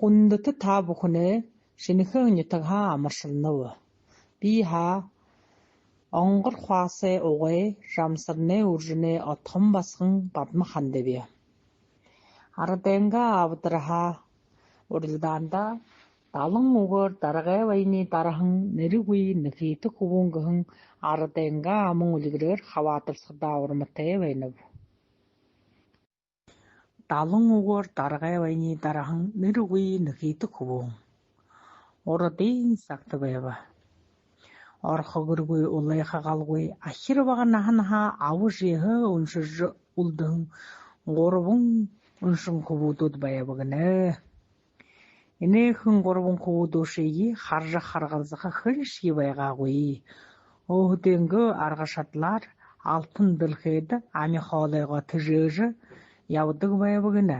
Хундыты табы хуны шиніхің нютыға амыршылнывы. Биха оңғыр хуасы оғай жамсырны үржіні отқым басқын бадмы хандебе. Араденға абытыраға үрілданда талың оғыр дарағай вайны дарахың нерігуй нефейті құбуңғығың араденға амың өлігірер хаватырсықда ормытай вайныбы. Талың оғыр дарағай вайны дарахың нерігуй нефейті құбуң. Ораден сақты байба. Орхы күргөй олайға қалғой ахир бағанағынаға ауы жеғі үншіжі ұлдың ғорыбың үншін құбудуд байабығыны. Инекін ғорыбың құбуду шейі харжы харғалзыға хырши байға қойы. Оғытенгі арғашатлар алтын дылхейді ами қалайға түжежі яудық байабығыны.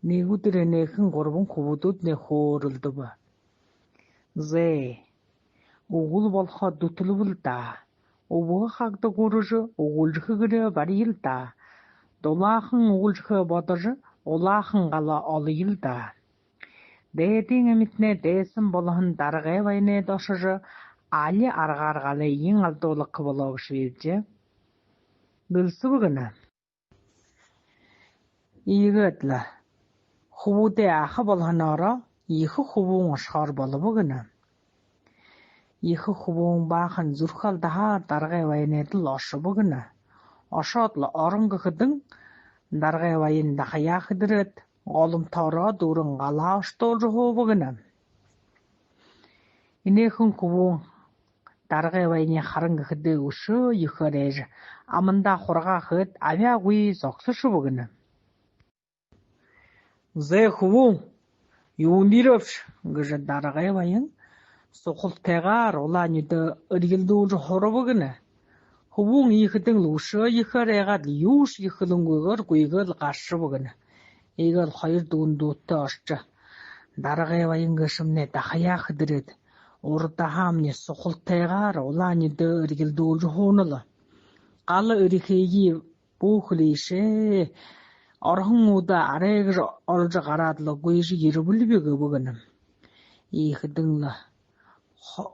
Негудыр инекін ғорыбың құбудуд не хорылды ба. Зэй. Оғыл болха дұтылы бұлда. Оғығы қақты көріжі оғылжықы кірі бари елда. Долақын оғылжықы бодыжы олақын қала олы елда. Дәйдің әмітіне дәйсін болығын дарғай вайны дошыжы али арғарғалы ең алдолы қыбылығы швейдже. Білсі бұғыны. Игі әтлі. Хубуды ақы болғын ара, екі хубуың ұшқар болы бұғыны. Екі хубуң бақын зүрқалдаға дарғай вайнеді лошы бұғыны. Ошадлы орынғы қыдың дарғай вайында қия қыдырет, олым таура дұрын қала ұштол жұғы бұғыны. Инекін хубуң дарғай вайне қарыңғы қыды ұшы үйқыр әжі, амында қорға қыд авя ғуи зоқсышы бұғыны. Зэ хубуң, юнирөвш ғыжы дарғай вайын, Соқыл тәғар олан еді үргілді ұлжы хоры бұғыны. Хубуң екідің лұшы екір әғад юш екілің көғір көйгіл қашы бұғыны. Егіл қайыр дуынды өтті ашчы. Дарғай вайын ғышымне дақая қыдыреді. Орда хамне соқыл тәғар олан еді үргілді ұлжы хонылы. Қалы үрекейі бұқылы еше. Орғың ода арайғыр олжы қарадылы көйжі ері бүлбегі бұғыны. Екідің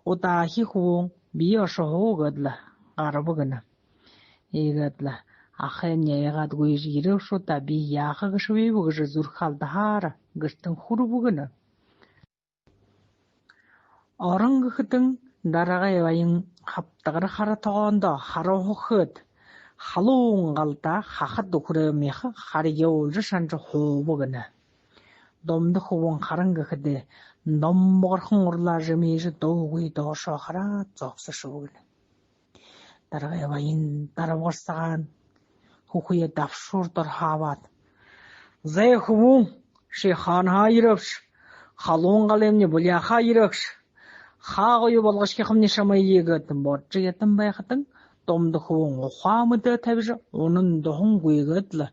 Одахи хуң бия шоғыдла қарабығыны. Егідлі, ақын яйғад көйжі ерек шота бей яқы ғышвей бұғыжы зүрқалды хары ғыштың құры бұғыны. Орын ғықтың дарағай вайын қаптығыр қара тоғанда қара ғықыд. Халуың қалда қақыд ұқыры меқі қария олжы шанжы ху бұғыны. Домды хуың қарын ғықыды. Номборхын ұрла жымейжі доғый доғыша қара зоқсышы бұғыны. Дарғай вайын дарабғырсаған хұқия дапшурдар хават. Зай хуың шейханға ерекш, халуың қалемне бұляға ерекш. Қағойы болғышке қымне шамай егетін борджы етін байқытың, домды хуың ұқамыды тәбіжі, оның доғын көйгідлі.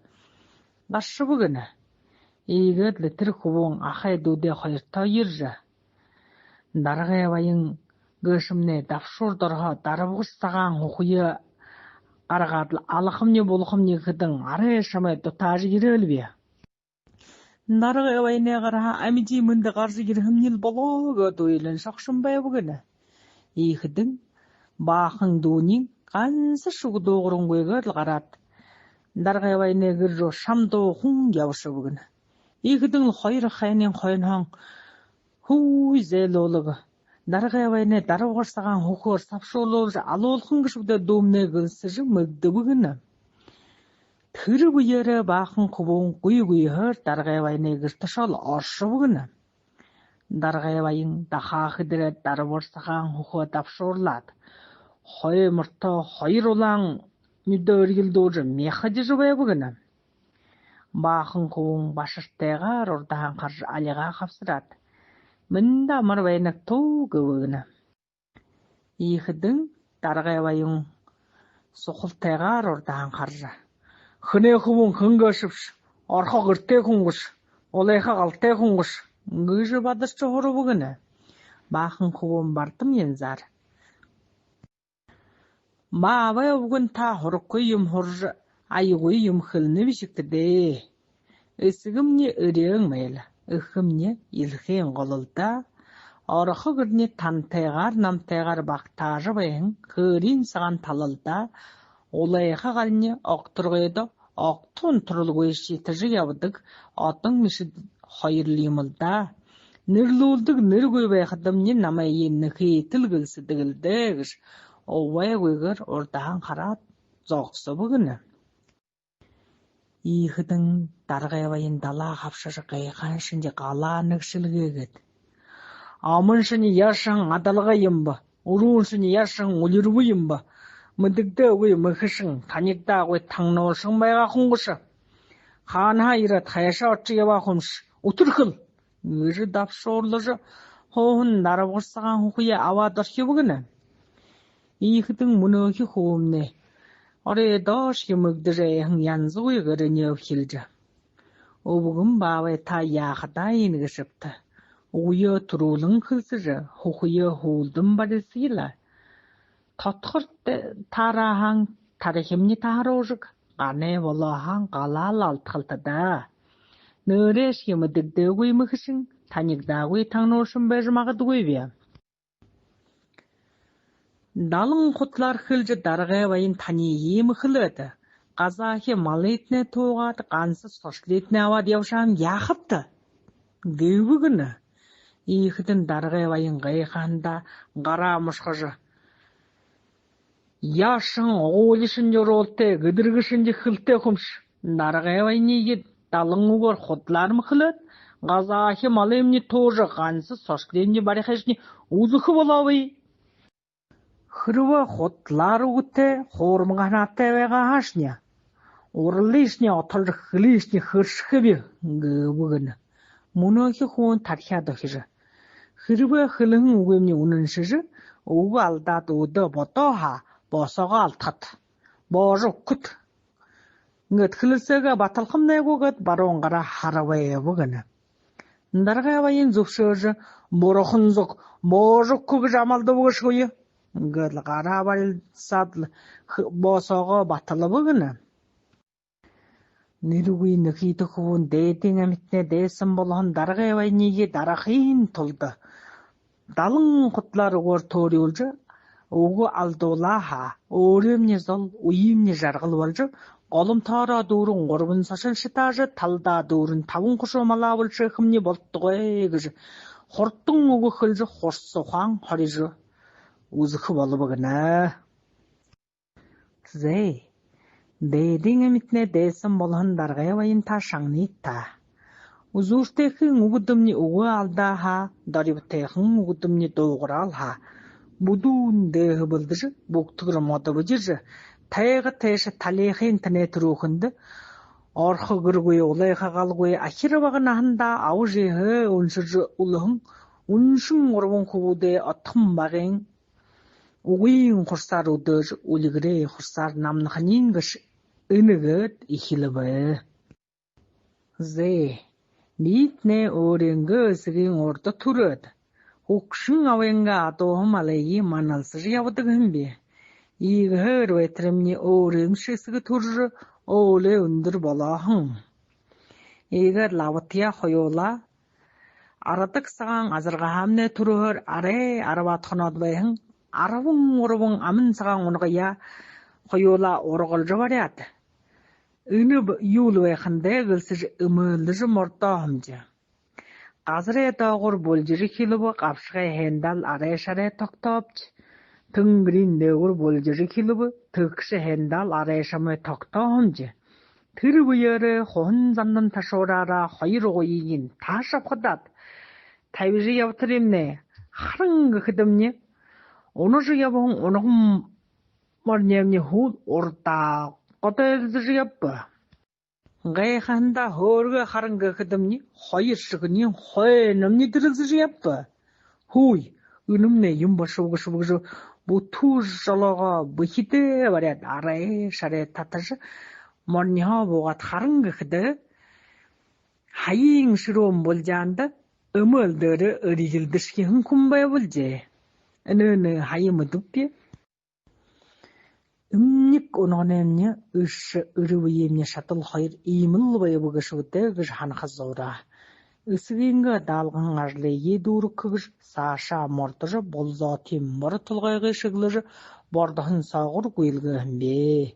Ғашы бұғыны. Егідлі тір құбуың ақай дуде қайырта ержі. Дарғай вайын ғышымне дапшурдарға дарабғыстаған ұқыйы қарғадлы алықымне болықымне қыдың ары шамай тұтажы ерелбе. Дарғай вайыне қараға әмеди мүнді қаржы ерхімнел болығы дуйлын шақшын бай бұғыны. Егідің бақың дуынен қансы шуғы доғырын көйгіл қарат. Дарғай вайыне ғыржо шам доғын яушы бұғыны. Егідің қойры қайнен қойынған хуй зәл олығы. Дарғай вайне дарығырсаған хұқыр сапшол олжы алолқын күшіпті домне ғылсыжы мүгді бұғыны. Түрі бұйыры бақын құбуын құй-құйығыр дарғай вайне ғыртышал аршы бұғыны. Дарғай вайын daqa қыдырет дарығырсаған хұқы тапшорлад. Қой мұртта қойыр олаң мүдді өргілді олжы меқы дежі бай бұғыны. Бақын құуың башыштайғар ордаған қаржы алиға қапсырат. Мінді амыр вайнақ тоу көбігіні. Екідің дарғай вайың соқылтайғар ордаған қаржы. Хыне құуың қыңғышыпш, арқа ғырттай құңғыш, олайға қалтай құңғыш. Ғыжы бадышчы ғыры бұғыны. Бақын құуың бартым ензар. Ба абай бұғын та ғырық көйім ғыржы. Айғой юмхылны бішікті де. Өсігімне үрең мәйлі. Ыхымне илхен голылда, орохы гырне тантайгар намтайгар бактажы байын кырин саған талылда, олайха галне оқтырғайды оқтун турулгой шитыжы ябдык отың мишид хайырлымылда. Нырлулдык ныргой байхадымне намайын нөхейтіл гылсы дігілдігіш, овай гойгыр ортахан қарат зоқсы бұгыны. Ихыдың дарғайвайын дала қапшашы қайқан шынде қала нықшылгегід. Амын шыны яшың адалғайым ба, ұруын шыны яшың өлірвейім ба, мұдықты өй мұхышың, таникта өй таңнауышың байға құңғышы. Хан хайрат хайша отчы ева құмш, ұтырқыл. Өжі дапшы орлыжы, хоғын нарабғырсаған хуқия авадырхи бұгыны. Ихыдың мұнығы хоғымны. Oraya daş yımıgdır eyhın yanzı uygırın yevkilci. O bugün bağay ta yağıda yeni gışıptı. Uyu turulun kılsıcı, hukuyu huldun barısıyla. Tatkır tarahan tarihimni taharojik, gane vallahan galal altkıltıda. Nöreş yımıdıgdı uymıkışın, tanikda uy tanışın bejmağı duyguyum. Далың құтлар хылжы дарғай вайын тани емі хылыды. Қазахи малетіне тоғады, қансы сошлетіне авад яушам яқыпты. Дөйбі күні. Ихідің дарғай вайын ғайқанда ғара мұшқыжы. Яшың оғылышын жоролты, ғыдырғышын де хылты құмш. Дарғай вайын еге далың ұғыр құтларым хылыд. Қазахи малеміне тоғы қансы сошлетіне барихашыне ұзықы болауы. Хырва хотлар уте хормганате вега хашня. Орлишня отолхлишня хыршхби гыбыгын. Мунохи хон тархядохижа. Хырва хылын угемни уныншыжы угу алдат уды ботоха босога алтат. Божу кут. Ngët хылысыга баталхымнай гогат баронгара харавая бугын. Ндарга вайын зупшыжы борохынзук божу куг жамалды бугышгойы. Гыдл қара барил садл босоға батылы бұгыны. Ниргуй нөхейті құвын дейдің әмітіне дейсін болған дарғай вайнеге дарақиын тұлды. Далың құтлар ғор тори ұлжы, оғы алдола ха, орымне зол, уйымне жарғыл ұлжы, қолым тара дұрын ғорбын сашыл шытажы, талда дұрын тавын құшы мала ұлжы қымне болтты ғой ғыжы. Хорттың оғы қылжы хорсы қуан хорижы. Uzukı balı bugüne. Zey, deydiğin emitne deysin bolhan dargaya vayın ta şangnita. Uzurtekin ugudumni ugu alda ha, daribtekin ugudumni doğural ha. Budun dehi bıldıcı, buktuğru moda bıcıcı, tayıgı teşi talihi internet ruhundu. Orxı gırgıya olayha galgıya akira bağına handa avjıhı unsıcı uluhun, unşun orvun kubude atım bağın. Угуин хурсар удыр улигре хурсар намнаханингаш ынығыд ихилібі. Зе, нитне оренгі өсігін орда тұрыд. Хукшын ауенға атоғым алайы маналсыжы явыдығын бе. Игір өйтірімне орен шесігі тұржы олы үндір балахын. Егер лавытия қойола, арадық саған азырға хамне тұрығыр аре арабатқын адбайын, Арабың амын саған оныға қойола орғылжы баряды. Үні юл вайқынды ғылсыжы үмілдіжі мұрттағымжы. Қазыр етағыр болжыры келібі қапшыға хендал арай-шарай тоқтапчы. Түнгірін дәуір болжыры келібі түкші хендал арай-шамай тоқтағымжы. Түр бұйыры қоғын зандын ташорара қойыр қойығын ташап қыдад. Тәбіжі яутыремне, қарыңғы қыдымне. Оны жиябың, онығым марневне худ орта қотайызды жиябы. Ғайқанда хорғы қарыңғы қыдымне, қойыр шығынен қойынымне дірізді жиябы. Хуй, үнімне юмбашы-бұғы-шы-бұғы-шы, бұ туж жалаға бұхиді баряд, арай-шарай татыжы, марнеға бұғат қарыңғы қыды, хайың шыруым болжанды, өмілдері үрігілдішкең күмбай болжай. Önünü hayımı duppi. Ümnik onanemne ışı ırıvı yemne şatıl hayır imil bayı bugışı vıdı gışı hanıqı zora. Ысыгынга далган ажлы едуру кыгыр саша мортыжы болзати моры тулгайгы шыглыжы бордахын сағыр куйлгын бе.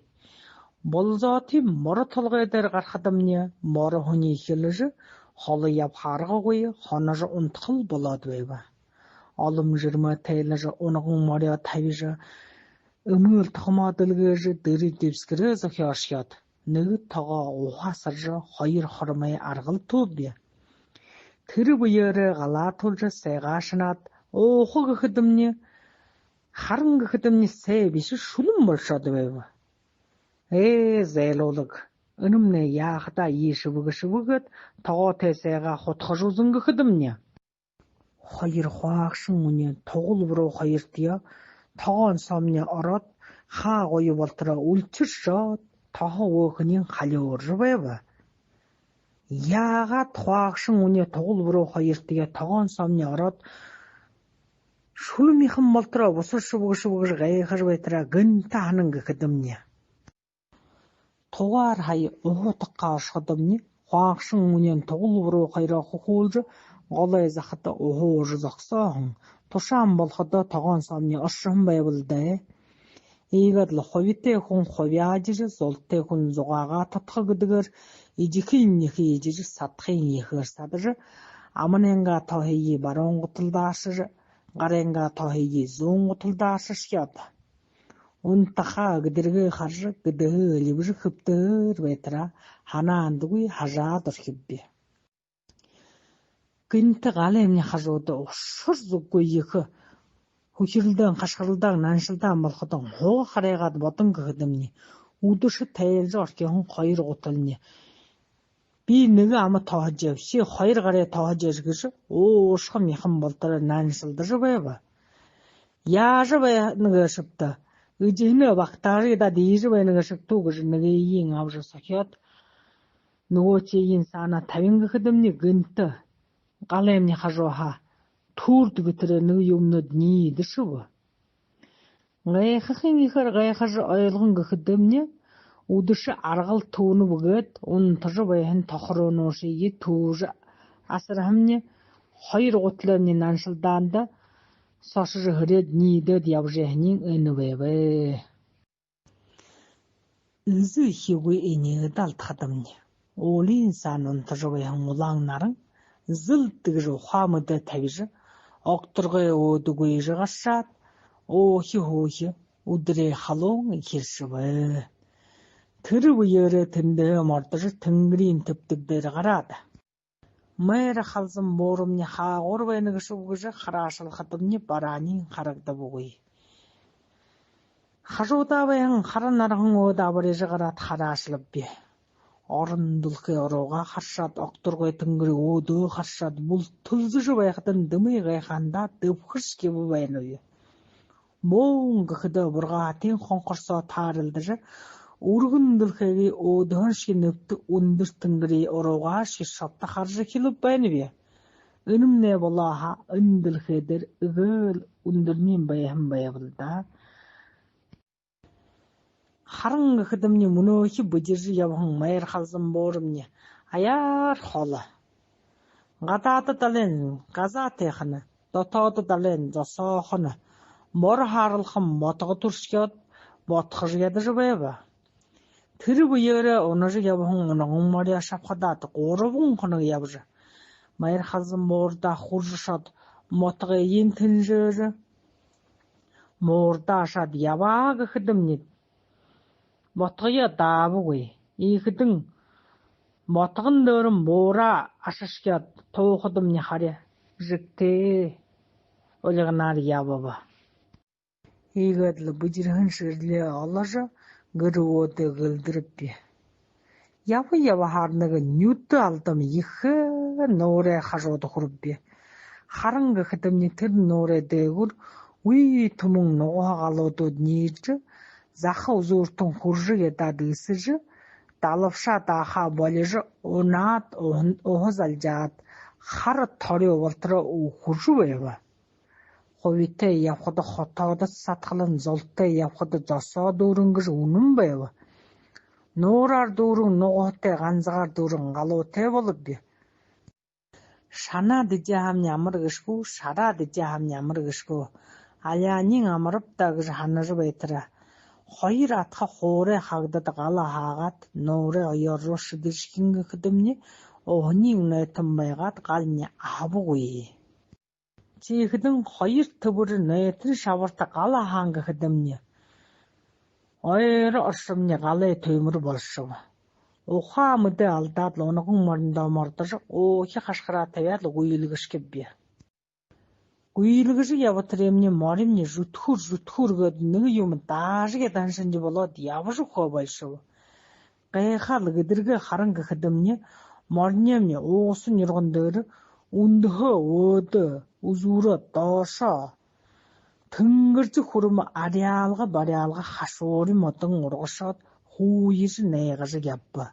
Болзати моры тулгайдар гархадамне моры хуни хилыжы халы япхарга куй ханажы унтқыл болады бейба. Алым жырма тайлыжы онығын моря тавижы өмір тұхмадылгыжы дыры депскірі захиашят. Нығы таға оғасыржы хайыр хырмай арғыл туып бе. Тыры бұйыры ғала тұлжы сайға шынат, оғы ғыдымне, харын ғыдымне сәбеші шулым болшады бәйбі. Зәйл олық, үнімне яғыда еші бұғыт, таға тәсәйға құтқы жузын ғыдымне. Хайыр қуақшын мұне тоғыл бұру хайыр тия, таған самне арат, ха қойы балтыра үлчір жат, таға оқынен қалы оржы бәйбі. Яға туақшын өне тоғыл бұру хайыртыға таған самне арат, шулы мехім балтыра осы шыбығы ғайықыр бәйтіра гінті аныңғы кідімне. Тоғар хай оғы тұққа ашқыдымне, қуақшын өнен тоғыл бұру хайра құқылжы, ғалай зақыты оғы оржы зақсағын, тошан балқыда таған самне ашын бай білді. Егідлі ховите хүн хови ажыры, золты хүн зоғаға татқы гыдығыр, ежікін ехі ежірі сатқын ехір садыры, аманенға тахейі барон ғытылдашыры, ғаренға тахейі зоң ғытылдашыр. Унтаха гыдыргы харжы гыдығы лебжі қыптыр бәйтіра, хана андығый хажадыр кеббе. Гынты ғалемне хажуды ұшыр зұғы ехі, Хучирылдан, қашқырылдан, наншылдан балқыдан хоға қарайғады батын көгідімне. Удышы тәйелжі аркеғын қайыр ғотылне. Би níгі амы тағаджев, се қайыр қарай тағаджезгіші, оғышқы мекім балтары наншылдыжы байба. Яжы бай níгі шыпты. Үжіні бақтары да дейжі бай níгі шыпту күжі níгі ең абжы сақият. Нүгі чейін сана тавин көгідімне гынты. Ғалемне қажуға. Турды бітірі нүгі юмны дні дұшы бұ. Ғайқықын ехір ғайқыжы айылғын ғықыдымне, удышы арғыл туыны бұғыд, оның тұжы байын тақырын ошыйы туыжы асырғымне, хайыр ғотларыне наншылданды, сашыжы ғыры дниді дябжығынен өні бәйбі. Үзі хеуі әнегі далтқадымне. Олы инсанын тұжы байын ұлаңнарын, зылтығыжы қамыды тәбіжі, Оқтырғай одугой жығашат, охи-хохи, удыре халуң екерші бі. Түрі бұйыры түнді мартыжы түнгірін түптігдері қарады. Майры қалзым борымне қағыр байнығышы бұғыжы қарашыл қытымне баранин қарағды бұғый. Қажуда байын қаранарғын ода бұрежі қарат қарашылып бе. Орындылқы ороға қаршат, оқтырғай түнгірі оды қаршат, бұл тұлзыжы байқыдың дымы ғайқанда дұпқыш кебі байынуы. Моң ғықыды бұрға атен қонқырса тарылдыжы, ұрғындылқығы одығын шеніпті ұндыр түнгірі ороға шешатты қаржы келіп байынуы. Үнімне болаға үнділқыдыр үгіл үндірмен байын байабылда. Харың ғыдымне мұнойы бұдержі ябың майыр қалзым борымне, аяр қолы. Ғадады дален ғаза текіні, дотады дален засақыны, мор харылқым мотығы тұршкет, мотқы жеді жібайбы. Түрі бұйыры оны жы ябың ұнығын моря шапқадады, қорыбың құны ябжы. Майыр қалзым борда құржы шад, мотығы ең түнжірі. Морда шад ябағы ғыдымне, Мотғыя дабы ғой. Екідің мотығын дөрім бора ашышкет тоқыдым не қаре. Жікте өліғінар ябабы. Егідлі бұжырғын шырлі алажы ғыры оды ғылдырып бе. Ябы харнығы нүтті алдым ехі нөре қажуды құрып бе. Харыңғы қытымне түр нөре дегір ұй тұмың нөға қалуды нейіржі. Заха узуртун хуржы едады ысыжы, далыпша таха болежы онат оғызалжат, хары торы олтыры хуржы бәйбі. Ховите япқыды хотауды сатқылын золты япқыды жаса дұрыңғыз ұнын бәйбі. Норар дұрың ноғыте ғанзығар дұрың ғалуыте болып бе. Шана дыджахам нямыргышку, шара дыджахам нямыргышку. Аляның амырыпта гыж ханыры байтыра. Хойыр атха хоре хагдады гала хагат, норе ойоррошы дышкингі кыдымне, оғыни үнайтын байгат галне абуғи. Чейхыдың хойыр тыбыры нөйтін шаварта гала ханғы кыдымне. Ойры оршымне гала төймір болшығы. Оха мыды алдад лонығың морында мордыжы, охи қашқыра тавяд лугуйлыгыш кеббе. Гуйлыгыжы яватыремне моримне жутхур gödünügü yumu daşı gedanşınca bolad yavışı xobayşıvı. Qayxa lıgıdırgı harıngı xıdımne mornemne oğusun yırgındırı undığı odı, uzuru daşa. Tıngırcı xurumu ariyalga bariyalga xaşori modın urğışat huyışı neyğışı yapı.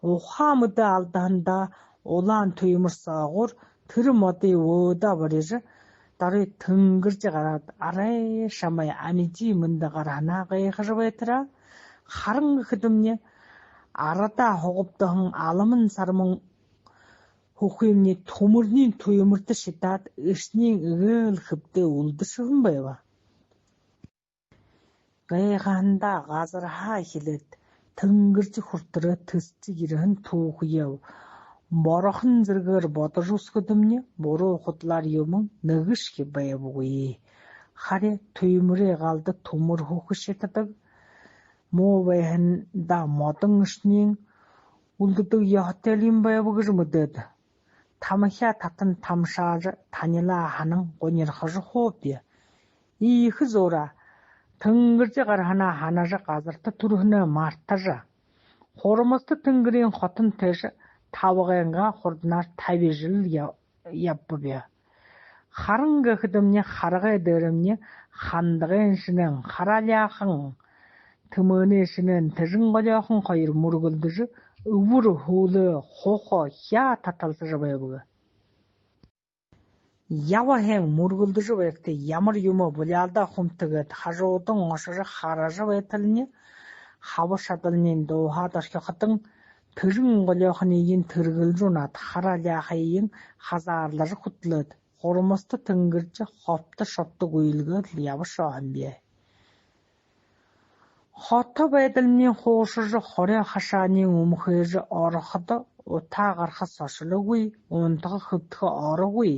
Oha mıdı aldanda olan töymür sağır tırı modı oda barıcı Дары түнгірже қарад, арай шамай амиджи мында қарана қайқыжы байтыра, қарыңғы күдімне арада хоғыптығын алымын сарымын хұқимне томырнин тойымырды шитат, үшнен үгіл күпті ұлды шығын байва. Қайқанда ғазырға келет, түнгірже құртыры түсті ерігін туғы еу. Борохын зіргір ботыжус күдімне, бору құтлар емің нүгішке байыбуғи. Харе түйміре қалды тумыр хұқыш етідік. Мо байхында модың үшнен ұлдыдық яхтелін байыбуғыж мұдыды. Тамыхя татын тамшажы танила ханың қонерхыжы хопе. Иіхі зора, түнгірде қархана ханажы қазырты тұрғыны мартажы. Қорымызды түнгірен қотын тәжі Тавығанға құрдынар табежіл яппы бе. Қарыңғы күдімне қарғы дөрімне қандығын шынын қараляқын, тымыны шынын тіжін қоляқын қойыр мұргылдыжы үвір хулы хоқо я таталсы жабай бұғы. Ява хен мұргылдыжы бәкті ямыр юмы бұлялда құмтығыд қажуытын ғошыры қаражы бәйтіліне хабы шатылмен доға дашқы қытың Тырың қоляқынейін түргілжунат, қараляқайын қазарлары құтылыд. Қорымысты түнгірчі қопты шопты көйлгіл ябы шоғын бе. Қотты бәділмен қошыжы қоре қашанен өмхежі орықыды, ота қарқы сашылы көй, онтығы қыптығы ары көй.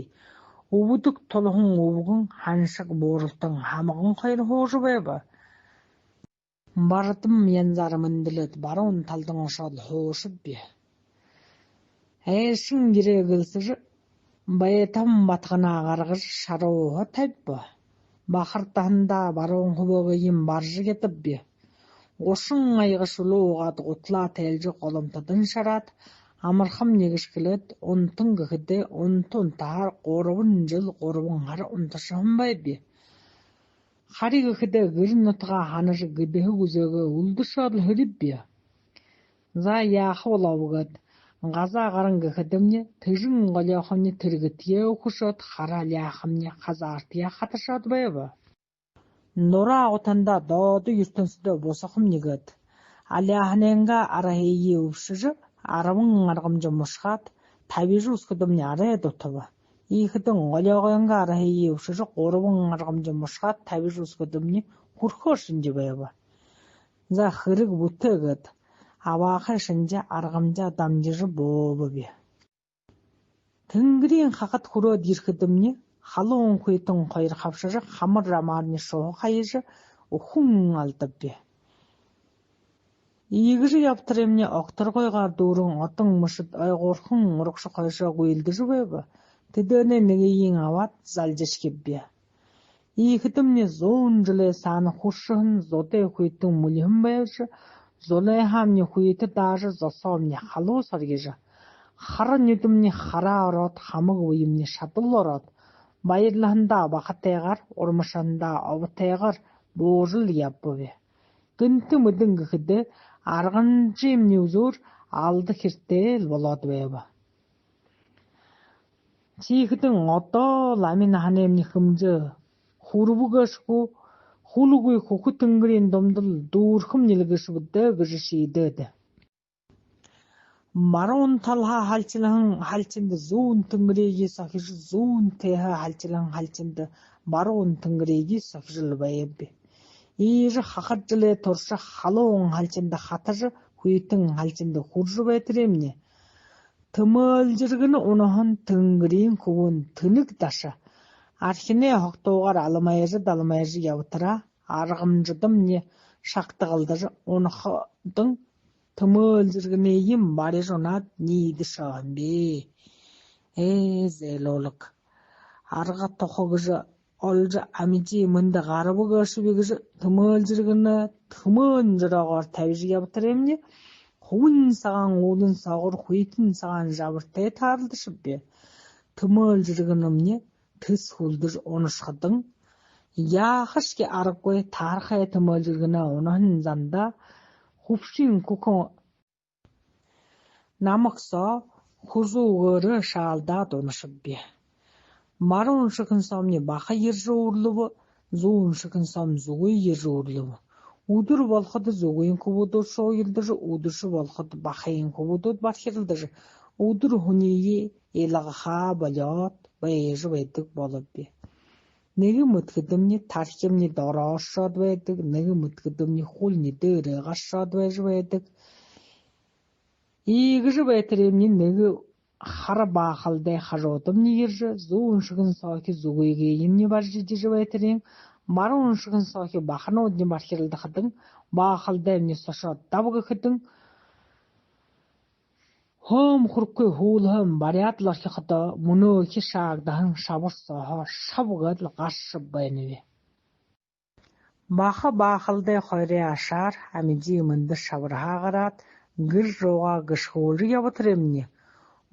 Обудық толығын обығын ханшық борылтың хамығын қайыр қожы бәбі. Бардым янзарымын ділет, баруын талдың ұшал хошып бе. Әшін керегілсіжі, байетам батқына ағарғыш шаруға тәп бі. Бақыртағында баруын құбығыйым баржы кетіп бе. Ошың айғышылы оғады ғұтла тәлжі қолымтадың шарат, амырқым негішкілет, онтың күхіде, онтын тағар қорыбын жыл қорыбын ғары ұнтышығын бай бе. Хари күхіде ғырын ұтыға ханыжы гүдігі күзегі ұлдышадыл хүріп бе. За яқы олауығыд, ғаза ғарын күхідімне, түжін ғолияқымне түргітие ұқышыд, қара ляқымне қазартия қатышад байыбы. Нұра ғытанда дауды юстынсыды босықым негід. Аляхненға арахейе ұпшыжы, арымың арғымжы мұшқат, табежі ұскыдымне арая дұтыбы. Ихыдың ғолияғынға арахейе ұпшыжы, қорыбың арғымжы мұшқат, табежі ұскыдымне құрқошынжы байыбы. За хырыг бұтығыд, авақы шынжа арғымжа дамжыжы болы бе. Түнгірен қақыт құры диркідімне, халуын құйтын қойыр қапшыжы, қамыр рамарны шоғы қайыжы, ұхың алдып бе. Игіжі яптыремне оқтыр қойғар дұрың отың мұшыт айғорқың ұрықшы қойшы қойылды жібебі, тедене негейін ават залжыш кеббе. Игідімне зоң жылы саны құшығын зоте құйтын мұлihim байышы, золай хамне құйты дажы зосомне халу саргежі. Қарын үдімне қара орат, хамық ойымне шатыл орат. Байырлығында бақытайғар, ормышанда ауытайғар боғжыл япы бе. Күнті мүдің күхіді арғын жемне үзір алды кірттел болады бәйбі. Чейхідің отто ламин ханемне хымжы, хурбу гашку, хулугуй хуху түнгірен домдыл дұрхым нелгіш бұдды гүжі шейдеді. Марун талха халчилан халчинд зүүн тэнгэрийг сахиж зүүн тэхэ халчилан халчинд марун тэнгэрийг сахижл байб. Ир хахаджле турш халуун халчинд хатаж хүйтэн халчинд хурж байтрэмни. Төмөлжиргэн унахан тэнгэрийн хөвөн тэнэг даша. Архинэ хогтуугаар алмаяж явтара аргамждамни шактагалдаж унахдан төмөлжиргэний юм барижунад нийдэшаамби. Зэлолог. Арга тохогж олж амижи мөнд гарбыгашбигж төмөлжиргэн төмөнжрогоор тавиж явтарэмни. Хүн сагаан уулын сагур хүйтэн сагаан жавартай таарлдашбби. Төмөлжиргэнэмни төс хүлдэж унашхадан яахашки аргагүй таархай төмөлжиргэнэ унахан занда хувшин күхэн намаксо хузуугөр шаалдаад унашбби. Марун шигэн сомны баха иржуурлов, зүүн шигэн сом зүгүй иржуурлов. Өдөр болоход зүгийн хөвөдөд шойлдож, өдөрш болоход бахын хөвөдөд бархиралдаж, өдөр хүнийг элгаха болоод байж байдаг боловби. Нэгэн мөтгөдөмний тархимны дороошод байдаг, нэгэн мөтгөдөмний хулны дээрээ гашоод байж байдаг. Ийгж байтрэмний нэг хар баахалдай хажуудамны ирж зүүн шигэн сооки зүгүйгээ юмны баржиж байтрын марун шигэн сооки бахнуудны бархиралдахдын баахалдаймны сошоод давгахдын Хом хуркгүй хүүлхэм баряадлахихада мөнөө хишаагдахан шаварсоо шавгад гаш байнвэ. Баха баахалдай хойрын ашаар амижи мөнд шавархаагараад гэр рууга гышхүүл яватрэмни.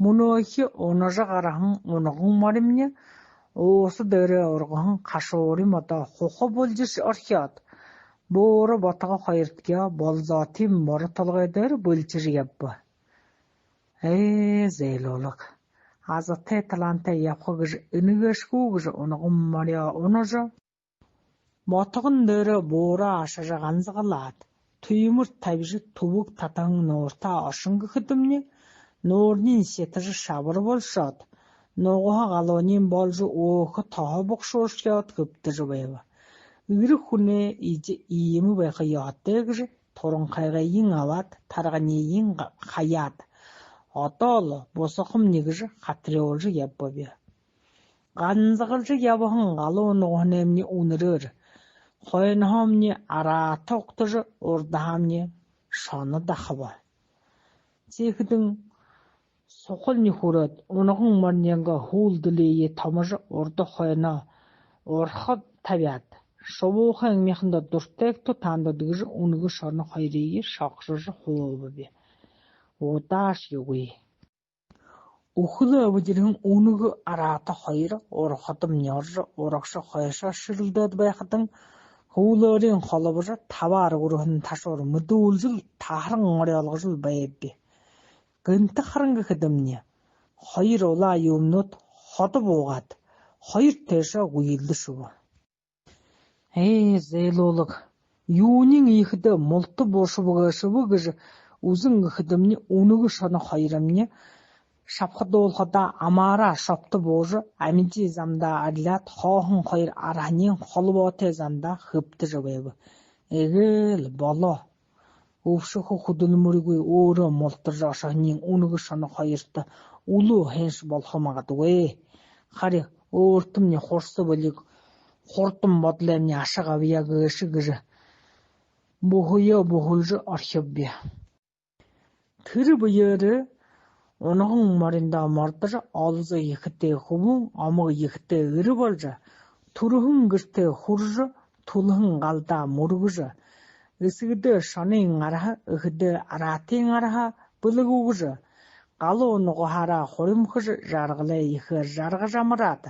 Мөнөөхи унажагарахан унагун маримни уус дээрээ ургахан кашуурим одоо хухо болжиш орхиод бөөрө ботго хоёртгиа болзоотим мор толгой дээр бөлжир ябба. Зэлолог. Азатай талантай явхагж энэгэшгүүгж унагун маря унажа. Мотгон дээрээ бөөрө ашаж ганзгалаад түймөр тавьж төвөг татан нуурта ошингөхдөмни нуурнын сэтж шавар болшоод нугуха галуунын болж өөх тоо богшууршоод хөптөж байва. Ирэх хүнээ ийм байха яатэгж туран хайгын аваад тарганыын хаяад одоол босохом нэгж хатриулж яббавя. Ганзгалж явхан галуун нугунэмни үнэрээр хойнхомни араа тогтож урдаамни шоно дахва. Зэхэдэн сухалны хүрээд унаган марнянга хүүлдэлээ томож урд хойно урхад тавиад шувуухан мяханда дуртайгто таандад гэж үнэг шорно хоёрыг шогшож хуував. Удааш юугүй. Өхлөө өвжирхэн үнэг араата хоёр урхадам нёрж урагш хойшоо ширэлдээд байхадан хөвлөөрийн холбож таваар өрхөн ташуур mëдүүлжил тааран ориолгожл байбби. Гэнт харангэхэдэмни хоёр улаа юмнууд ход буугаад хоёр тэшээ гүйлдэшв. Зэлолог юунин ихэд мулт буушбгашв гэж үзэн гэхэдэмни үнэг шоно хоёрымни шавхадуулхада амаараа шопт бууж амижи замда адлаад хоохон хоёр арханын холбоотой замда хөптөж байв. Эгэл болоо. Өвшөх хөдөлмөргүй өөрөө мултарж ашаанын үнэг шоно хоёрт үлүү хэнш болох магадгүй. Хари өөртөмний хурс болиг хурдан бодлоомны ашиг авьяа гэшгэж бухойо бухулж орхивби. Тэр бүээр унаган маринда мордож олзо ихтэй хөвөн омог ихтэй эр болж түрхэн гэртээ хурж түлхэн галдаа мөргөж эсэгдээ шонын арха эхдээ араатын арха бүлгүүгж галуу нугахаараа хуримхж жаргалаа их жаргаж амраад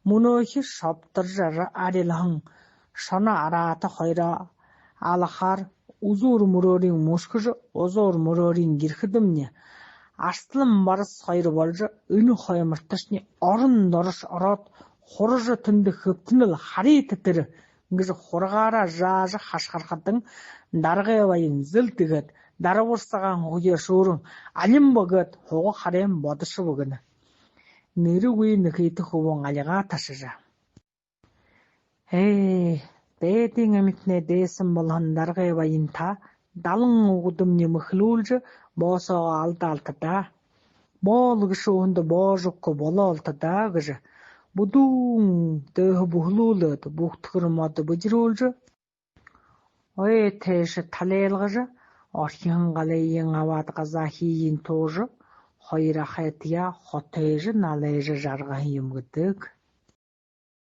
мөнөөхи шовторж арилхан шоно араата хоёроо алахаар үзүүр мөрөөрийн мөшгөж узуур мөрөөрийн гэрхэдэмни арслан барс хоёр болж энэ хоёрташны орон дорш ороод хурж төнд хөптнөл харит тэр гэж хургаараа жааж хашхархадан даргай баян зэл тэгээд даравырсаған хуя шурын алим богат хого харем бодышы богын. Ныры уй ныкыйты хувон алиға ташыжа. Бәйтің әмітіне дейсім болғандарға евайын та, далың оғыдым не мұхлулжы босаға алты-алтыда. Болғы шуынды божыққы бола алтыда ғыжы. Будуң дөғі бұхлулыды бұқтығырмады бұжырулжы. Ой тәші талелғыжы, орхиын ғалайын авадға захиyin тоғжы, хойра хайтия хотайжы налайжы жарғайым ғыдық.